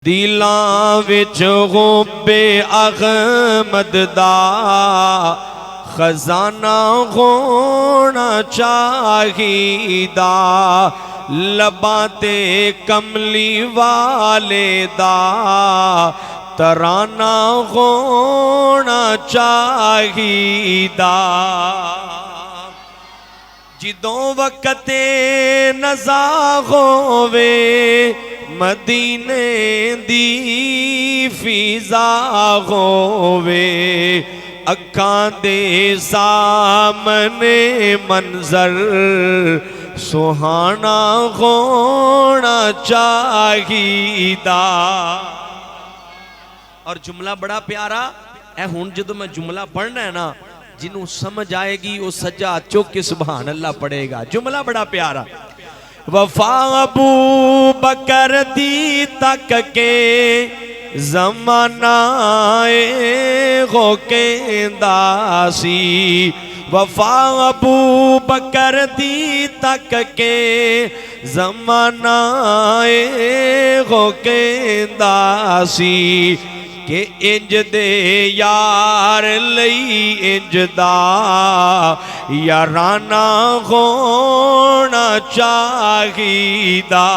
दिलां विच गुब्बे अहमद दा खजाना होना चाहिदा, लबां ते कमली वाले दा तराना होना चाहिदा। जिदों वक़्ते नज़ा होवे मदीने दी फिजा होवे, अखां दे सामने मंजर सुहाना होना चाहिदा। और जुमला बड़ा प्यारा है। हुण जदों मैं जुमला पढ़ना है ना, जिन्हों समझ आएगी वो सज्जा चुक के सुभान अल्लाह पढ़ेगा। जुमला बड़ा प्यारा। वफा अबू बकर दी तक के जमाना हो के दासी, वफा अबू बकर दी तक के जमाना हो के दासी, के इंज दे यार लई इंज दा याराना होना चाहिदा।